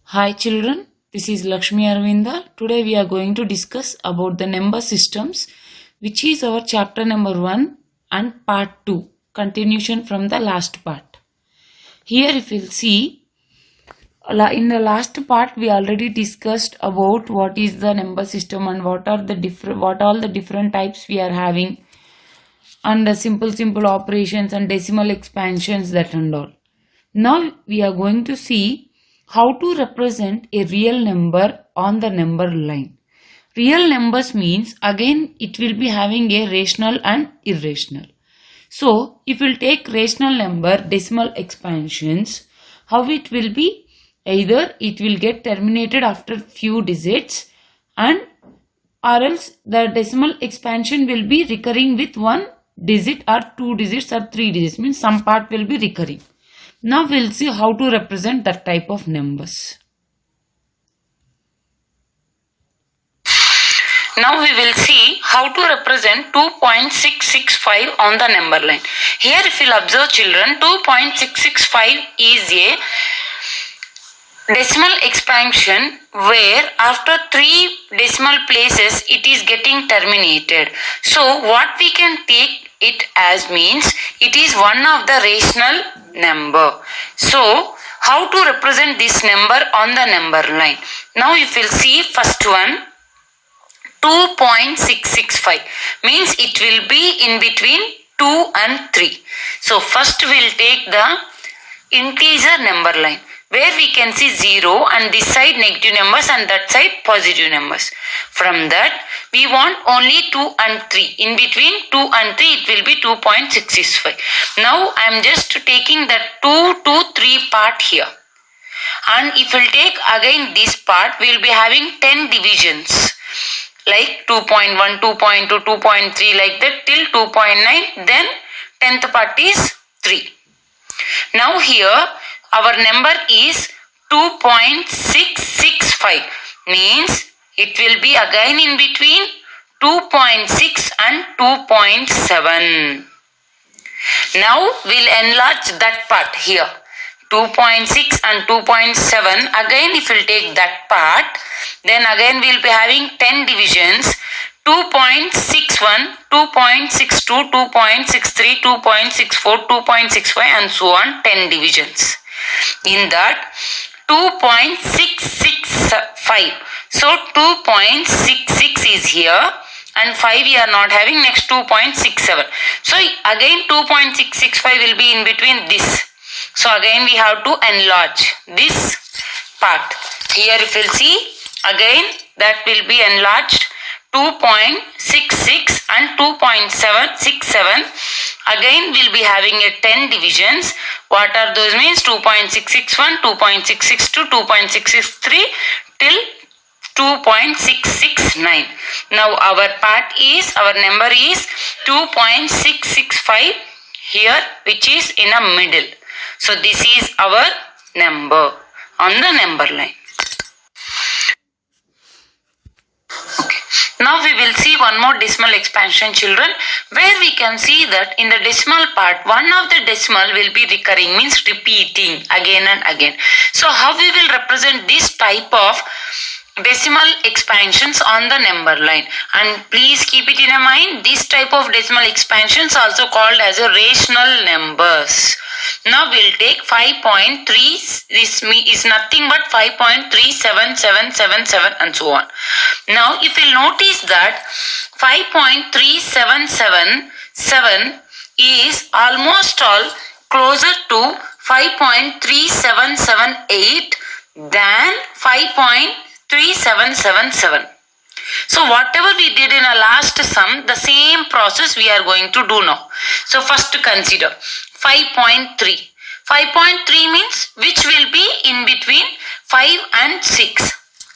Hi children, this is Lakshmi Arvinda. Today we are going to discuss about the number systems, which is our chapter number 1 and part 2, continuation from the last part. Here if you'll see, in the last part we already discussed about what is the number system and what all the different types we are having, and the simple operations and decimal expansions, that and all. Now we are going to see how to represent a real number on the number line. Real numbers means again it will be having a rational and irrational. So if we will take rational number decimal expansions, how it will be? Either it will get terminated after few digits, and or else the decimal expansion will be recurring with one digit or two digits or three digits, means some part will be recurring. Now we'll see how to represent that type of numbers. Now we will see how to represent 2.665 on the number line. Here if you'll observe children, 2.665 is a decimal expansion where after 3 decimal places it is getting terminated. So what we can take it as means it is one of the rational number. So how to represent this number on the number line? Now if we'll see first one, 2.665 means it will be in between 2 and 3. So first we'll take the integer number line, where we can see 0 and this side negative numbers and that side positive numbers. From that we want only 2 and 3. In between 2 and 3 it will be 2.665. Now I am just taking the 2 to 3 part here. And if we'll take again this part, we will be having 10 divisions. Like 2.1, 2.2, 2.3 like that till 2.9. Then 10th part is 3. Now here our number is 2.665 means it will be again in between 2.6 and 2.7. Now we'll enlarge that part here. 2.6 and 2.7, again if we'll take that part, then again we'll be having 10 divisions. 2.61, 2.62, 2.63, 2.64, 2.65 and so on, 10 divisions. In that 2.665, so 2.66 is here and 5 we are not having, next 2.67. So again 2.665 will be in between this. So again we have to enlarge this part. Here if you'll see, again that will be enlarged 2.66 and 2.767. Again we'll be having a 10 divisions. What are those means? 2.661, 2.662, 2.663 till 2.669. Now our number is 2.665 here, which is in a middle. So this is our number on the number line. Okay. Now we will see one more decimal expansion children, where we can see that in the decimal part, one of the decimal will be recurring, means repeating again and again. So how we will represent this type of decimal expansions on the number line? And please keep it in mind, this type of decimal expansions also called as a rational numbers. Now we'll take 5.3, this is nothing but 5.37777 and so on. Now if you'll notice that 5.3777 is almost all closer to 5.3778 than 5.3777. So whatever we did in a last sum, the same process we are going to do now. So first consider 5.3. 5.3 means which will be in between 5 and 6.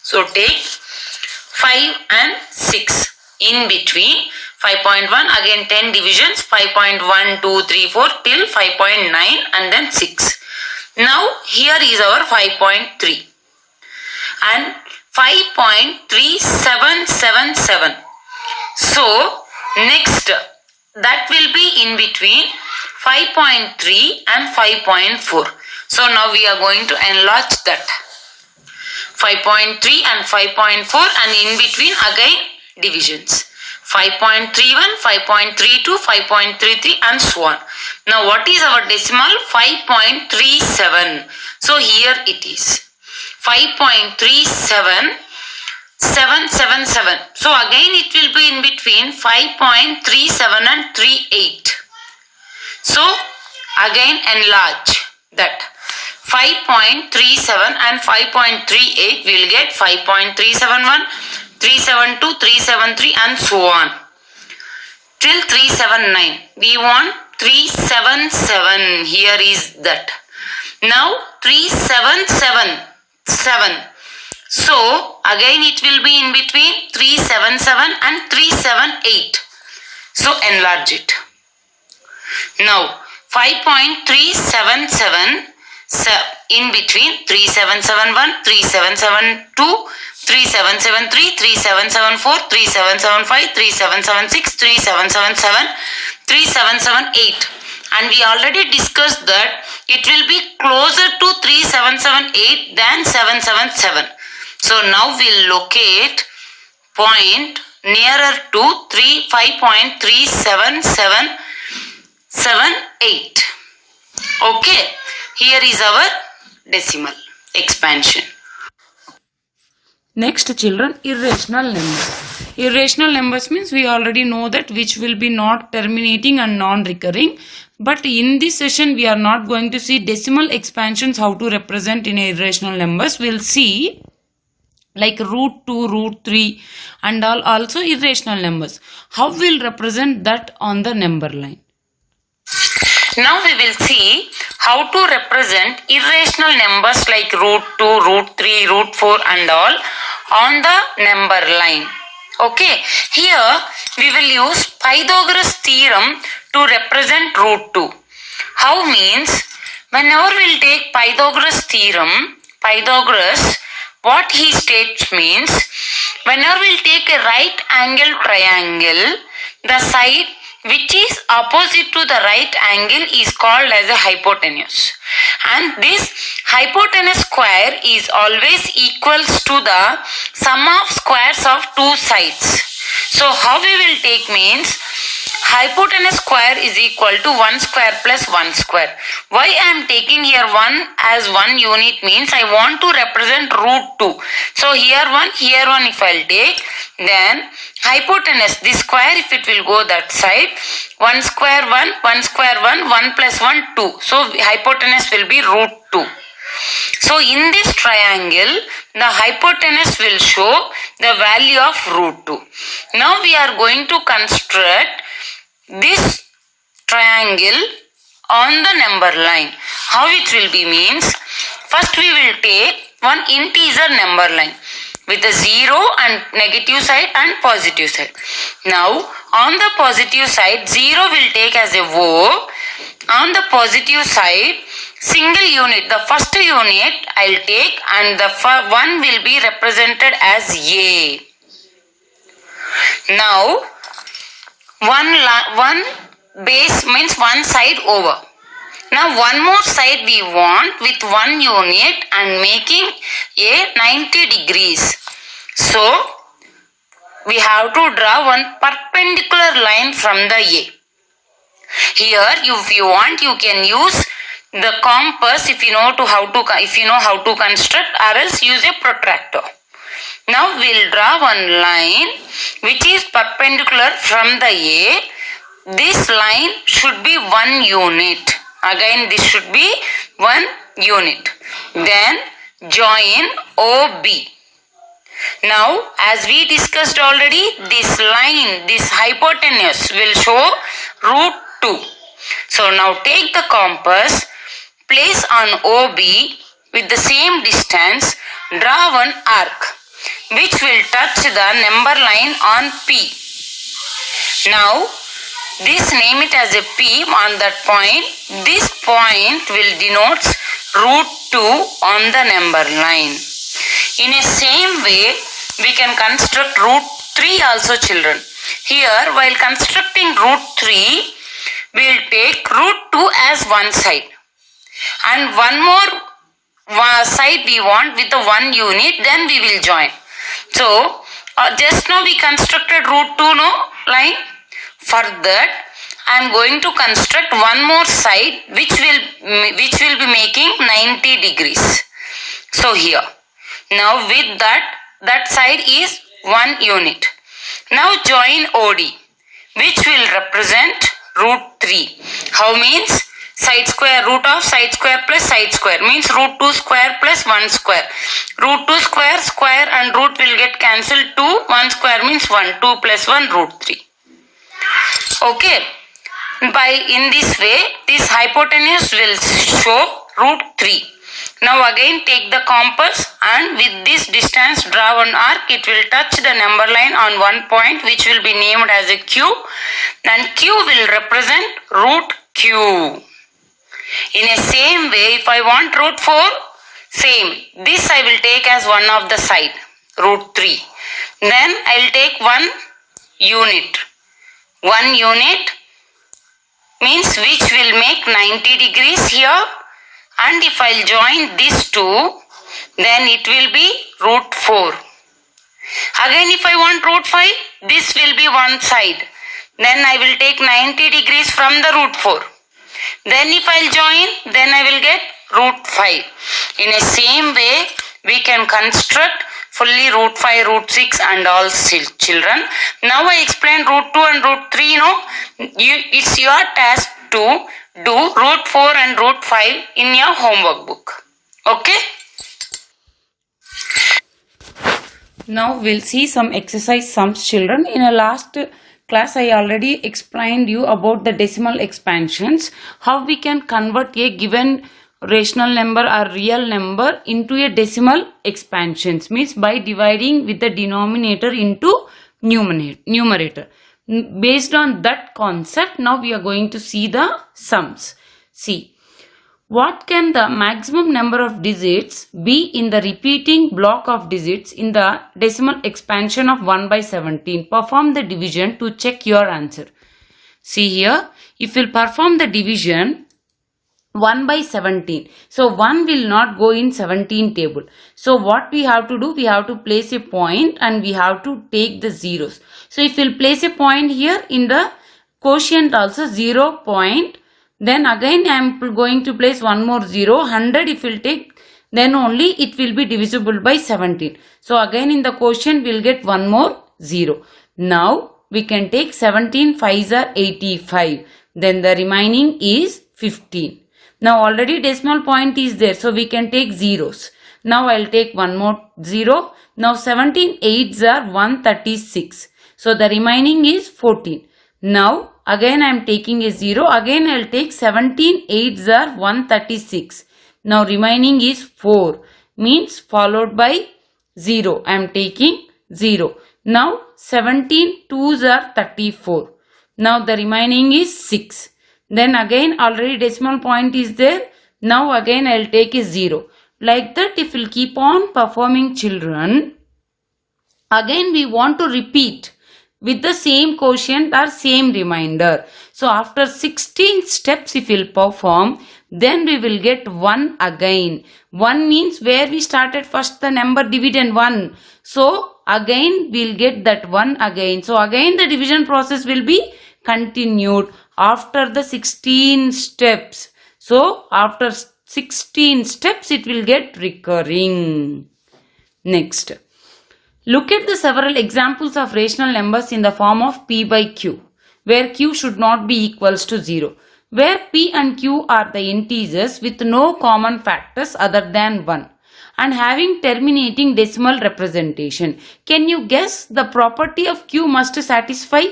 So take 5 and 6 in between 5.1, again 10 divisions, 5.1, 2, 3, 4 till 5.9 and then 6. Now here is our 5.3 and 5.3777. So next that will be in between 5.3 and 5.4. So now we are going to enlarge that. 5.3 and 5.4, and in between again divisions. 5.31, 5.32, 5.33 and so on. Now what is our decimal? 5.37. So here it is. 5.37 777. So again it will be in between 5.37 and 38. So again enlarge that. 5.37 and 5.38 we will get 5.371, 372, 373 and so on till 379. We want 377. Here is that. Now 3777. So again it will be in between 377 and 378. So enlarge it. Now 5.377 in between 3771, 3772, 3773, 3774, 3775, 3776, 3777, 3778. And we already discussed that it will be closer to 3778 than 777. So now we'll locate point nearer to 5.37778. Okay, here is our decimal expansion. Next children, irrational numbers. Irrational numbers means we already know that which will be not terminating and non-recurring. But in this session we are not going to see decimal expansions, how to represent in irrational numbers. We'll see like root 2, root 3 and all, also irrational numbers. How we'll represent that on the number line. Now we will see how to represent irrational numbers like root 2, root 3, root 4 and all on the number line. Okay, here we will use Pythagoras theorem to represent root 2. How means, whenever we'll take Pythagoras theorem, Pythagoras, what he states means, whenever we'll take a right angle triangle, the side which is opposite to the right angle is called as a hypotenuse. And this hypotenuse square is always equals to the sum of squares of two sides. So how we will take means, hypotenuse square is equal to 1 square plus 1 square. Why I am taking here 1 as 1 unit means I want to represent root 2. So here 1 if I will take, then hypotenuse, this square if it will go that side, 1 square 1, 1 square 1, 1 plus 1 2. So hypotenuse will be root 2. So in this triangle, the hypotenuse will show the value of root 2. Now we are going to construct this triangle on the number line. How it will be means, first we will take one integer number line with a 0 and negative side and positive side. Now on the positive side, 0 will take as a O. On the positive side, single unit, the first unit I will take and the one will be represented as A. Now one base means one side over. Now one more side we want with one unit and making a 90 degrees. So we have to draw one perpendicular line from the A. Here if you want you can use the compass if you know how to construct, or else use a protractor. Now we will draw one line which is perpendicular from the A. This line should be 1 unit. Again this should be 1 unit. Then join OB. Now as we discussed already, this line, this hypotenuse will show root 2. So now take the compass, place on OB with the same distance, draw one arc which will touch the number line on P. Now this name it as a P on that point. This point will denote root 2 on the number line. In a same way we can construct root 3 also children. Here while constructing root 3 we will take root 2 as one side and one more side we want with the 1 unit, then we will join. So just now we constructed root 2 line. For that I am going to construct one more side which will be making 90 degrees. So here, now with that side is 1 unit. Now join OD, which will represent root 3. How means? Side square, root of side square plus side square means root 2 square plus 1 square. Root 2 square and root will get cancelled. 2, 1 square means 1. 2 plus 1 root 3. Okay. In this way, this hypotenuse will show root 3. Now again take the compass and with this distance draw an arc. It will touch the number line on one point which will be named as a Q, and Q will represent root Q. In a same way, if I want root 4, same. This I will take as one of the side, root 3. Then I will take 1 unit. 1 unit means which will make 90 degrees here, and if I will join these two, then it will be root 4. Again if I want root 5, this will be one side. Then I will take 90 degrees from the root 4. Then if I will join, then I will get root 5. In the same way, we can construct fully root 5, root 6 and all children. Now I explained root 2 and root 3. It's your task to do root 4 and root 5 in your homework book. Okay? Now we'll see some exercise sums, children. In a last class I already explained you about the decimal expansions, how we can convert a given rational number or real number into a decimal expansions, means by dividing with the denominator into numerator. Based on that concept, now we are going to see the sums. See, what can the maximum number of digits be in the repeating block of digits in the decimal expansion of 1 by 17? Perform the division to check your answer. See here, if you perform the division 1 by 17, so 1 will not go in 17 table. So what we have to do, we have to place a point and we have to take the zeros. So if you place a point here in the quotient also 0 point, then again I am going to place one more 0. 100 if you will take, then only it will be divisible by 17. So again in the quotient we will get one more 0. Now we can take 17 5s are 85. Then the remaining is 15. Now already decimal point is there, so we can take zeros. Now I will take one more 0. Now 17 8s are 136. So the remaining is 14. Now again I am taking a 0. Again I will take 17 8s are 136. Now remaining is 4. Means followed by 0. I am taking 0. Now 17 2s are 34. Now the remaining is 6. Then again already decimal point is there. Now again I will take a 0. Like that if we will keep on performing, children, again we want to repeat with the same quotient or same remainder. So after 16 steps if we will perform, then we will get 1 again. 1 means where we started first the number dividend 1. So again we will get that 1 again. So again the division process will be continued after the 16 steps. So after 16 steps it will get recurring. Next, look at the several examples of rational numbers in the form of p by q, where q should not be equals to 0, where p and q are the integers with no common factors other than 1 and having terminating decimal representation. Can you guess the property of q must satisfy?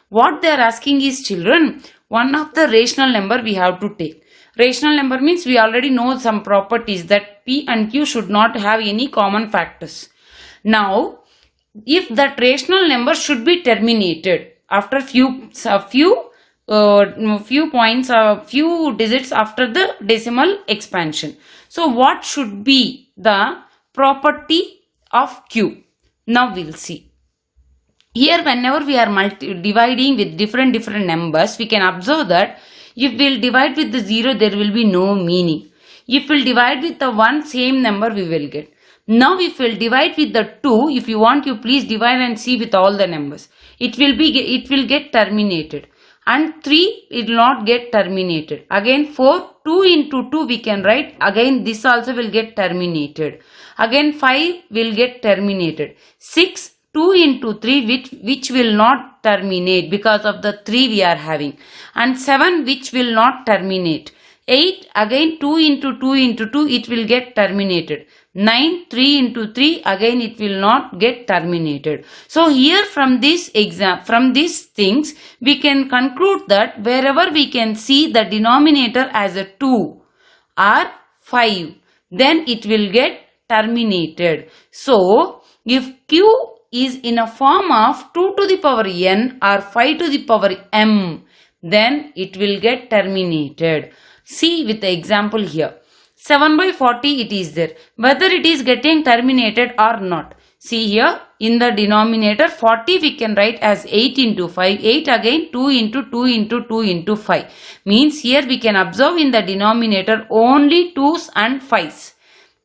What they are asking is, children, one of the rational number we have to take. Rational number means we already know some properties that p and q should not have any common factors. Now, if that rational number should be terminated after few digits after the decimal expansion. So, what should be the property of q? Now, we will see. Here, whenever we are dividing with different numbers, we can observe that if we will divide with the 0, there will be no meaning. If we'll divide with the 1, same number we will get. Now if we'll divide with the 2, if you want, you please divide and see with all the numbers. It will get terminated. And 3 it will not get terminated. Again 4, 2 into 2 we can write. Again this also will get terminated. Again 5 will get terminated. 6, 2 into 3 which will not terminate because of the 3 we are having. And 7 which will not terminate. 8, again 2 into 2 into 2 it will get terminated. 9, 3 into 3 again it will not get terminated. So here from these things we can conclude that wherever we can see the denominator as a 2 or 5, then it will get terminated. So if Q is in a form of 2 to the power n or 5 to the power m, then it will get terminated. See with the example here. 7 by 40 it is there. Whether it is getting terminated or not. See here in the denominator 40 we can write as 8 into 5. 8 again 2 into 2 into 2 into 5. Means here we can observe in the denominator only 2's and 5's.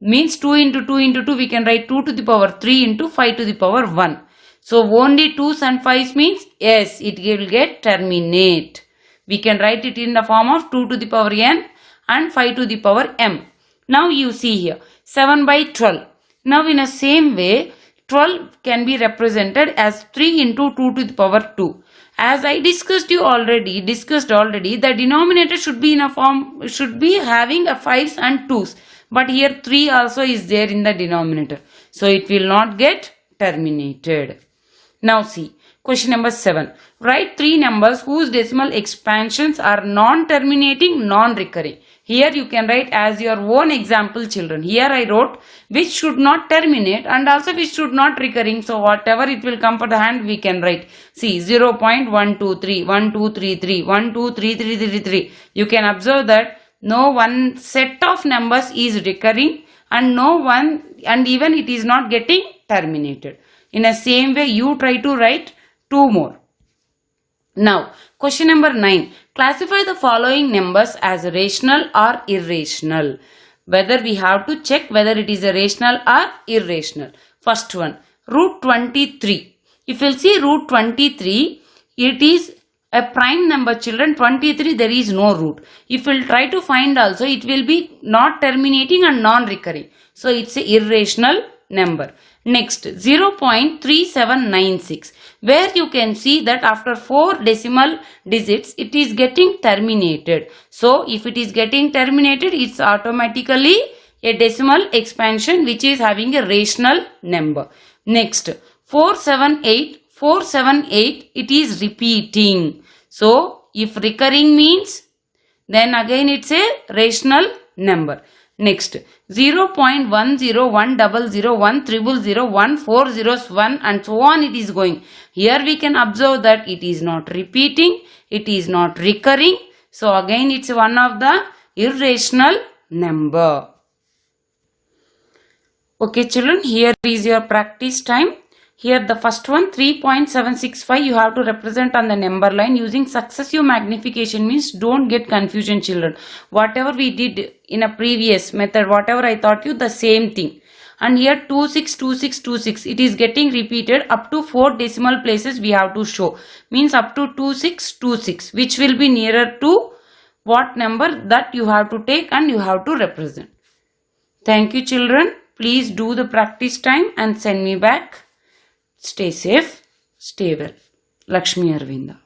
Means 2 into 2 into 2 we can write 2 to the power 3 into 5 to the power 1. So only 2's and 5's means yes, it will get terminate. We can write it in the form of 2 to the power n and 5 to the power m. Now you see here 7 by 12. Now in the same way 12 can be represented as 3 into 2 to the power 2. As I discussed already, the denominator should be having a 5's and 2's. But here 3 also is there in the denominator. So it will not get terminated. Now see. Question number 7. Write 3 numbers whose decimal expansions are non-terminating, non-recurring. Here you can write as your own example, children. Here I wrote which should not terminate and also which should not recurring. So whatever it will come for the hand we can write. See 0.123, 1233, 123333. You can observe that no one set of numbers is recurring and even it is not getting terminated. In the same way you try to write 2 more. Now, question number 9. Classify the following numbers as rational or irrational. Whether we have to check whether it is a rational or irrational. First one, root 23. If you see root 23, it is a prime number, children. 23 there is no root. If we will try to find also, it will be not terminating and non-recurring. So it's a irrational number. Next, 0.3796, where you can see that after 4 decimal digits it is getting terminated. So if it is getting terminated, it's automatically a decimal expansion which is having a rational number. Next, 478, it is repeating. So if recurring means, then again it's a rational number. Next, 0.101001001401 and so on it is going. Here we can observe that it is not repeating, it is not recurring. So again it's one of the irrational number. Okay children, here is your practice time. Here the first one, 3.765, you have to represent on the number line using successive magnification. Means don't get confusion children. Whatever we did in a previous method, whatever I taught you, the same thing. And here 262626, it is getting repeated up to 4 decimal places we have to show. Means up to 2626, which will be nearer to what number that you have to take and you have to represent. Thank you children. Please do the practice time and send me back. Stay safe, stay well. Lakshmi Aravinda.